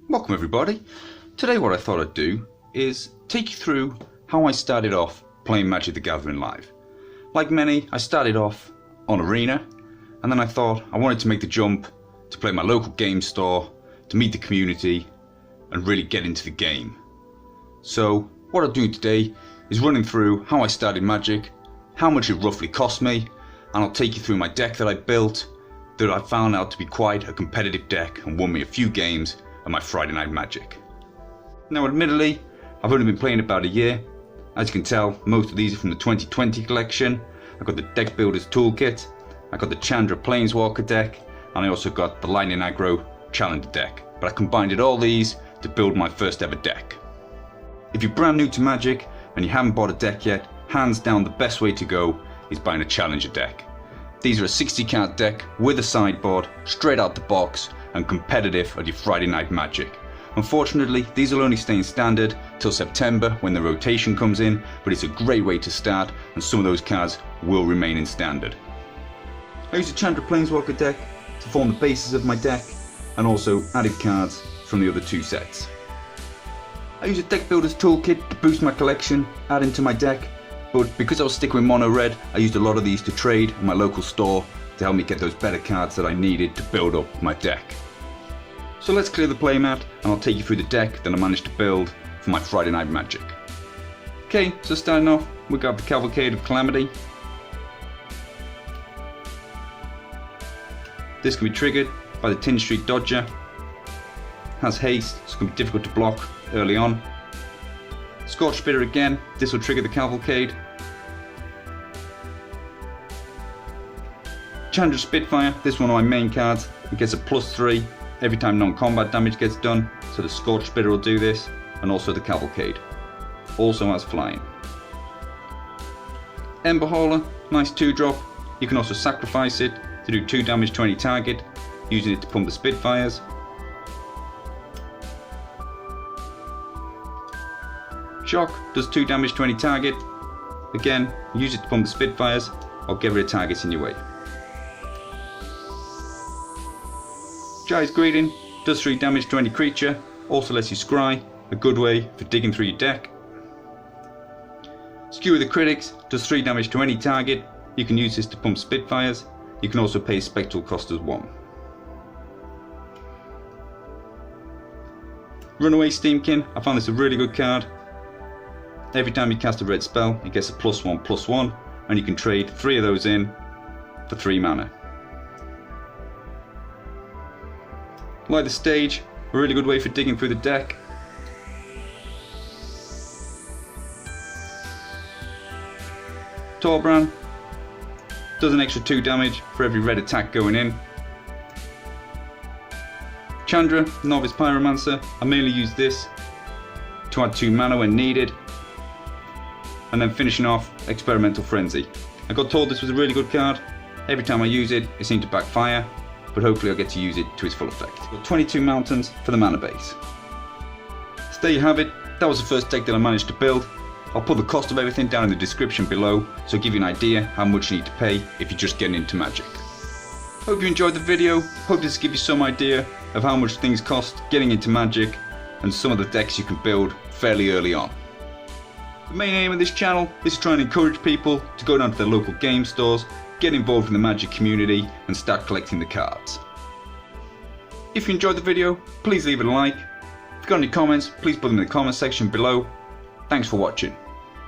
Welcome everybody. Today what I thought I'd do is take you through how I started off playing Magic the Gathering live. Like many, I started off on Arena, and then I thought I wanted to make the jump to play my local game store, to meet the community and really get into the game. So what I'll do today is running through how I started Magic, how much it roughly cost me, and I'll take you through my deck that I built that I found out to be quite a competitive deck and won me a few games at my Friday Night Magic. Now admittedly, I've only been playing about a year. As you can tell, most of these are from the 2020 collection. I got the Deck Builder's Toolkit, I got the Chandra Planeswalker deck, and I also got the Lightning Aggro Challenger deck. But I combined all these to build my first ever deck. If you're brand new to Magic and you haven't bought a deck yet, hands down the best way to go is buying a Challenger deck. These are a 60 card deck with a sideboard, straight out the box, and competitive at your Friday Night Magic. Unfortunately, these will only stay in standard till September when the rotation comes in, but it's a great way to start, and some of those cards will remain in standard. I use the Chandra Planeswalker deck to form the basis of my deck, and also added cards from the other two sets. I use a Deck Builder's Toolkit to boost my collection, add into my deck, but because I was sticking with mono red, I used a lot of these to trade in my local store to help me get those better cards that I needed to build up my deck. So let's clear the playmat and I'll take you through the deck that I managed to build for my Friday Night Magic. Okay, so starting off, we've got the Cavalcade of Calamity. This can be triggered by the Tin Street Dodger. Has haste, so it can be difficult to block early on. Scorched Spitter again, this will trigger the Cavalcade. Chandra Spitfire, this is one of my main cards. It gets a +3 every time non-combat damage gets done, so the Scorched Spitter will do this, and also the Cavalcade. Also has flying. Ember Hauler, nice 2-drop. You can also sacrifice it to do 2 damage to any target, using it to pump the Spitfires. Shock does 2 damage to any target. Again, use it to pump the Spitfires or get rid of targets in your way. Jai's Greeting does 3 damage to any creature, also lets you scry, a good way for digging through your deck. Skewer the Critics does 3 damage to any target. You can use this to pump Spitfires. You can also pay Spectral cost as 1. Runaway Steamkin, I found this a really good card. Every time you cast a red spell, it gets a +1/+1, and you can trade 3 of those in for 3 mana. Light the Stage, a really good way for digging through the deck. Torbrand does an extra 2 damage for every red attack going in. Chandra, Novice Pyromancer, I mainly use this to add 2 mana when needed. And then finishing off, Experimental Frenzy. I got told this was a really good card. Every time I use it, it seemed to backfire, but hopefully I'll get to use it to its full effect. Got 22 mountains for the mana base. So there you have it. That was the first deck that I managed to build. I'll put the cost of everything down in the description below, so I'll give you an idea how much you need to pay if you're just getting into Magic. Hope you enjoyed the video. Hope this gives you some idea of how much things cost getting into Magic and some of the decks you can build fairly early on. The main aim of this channel is to try and encourage people to go down to their local game stores, get involved in the Magic community and start collecting the cards. If you enjoyed the video, please leave it a like. If you've got any comments, please put them in the comment section below. Thanks for watching.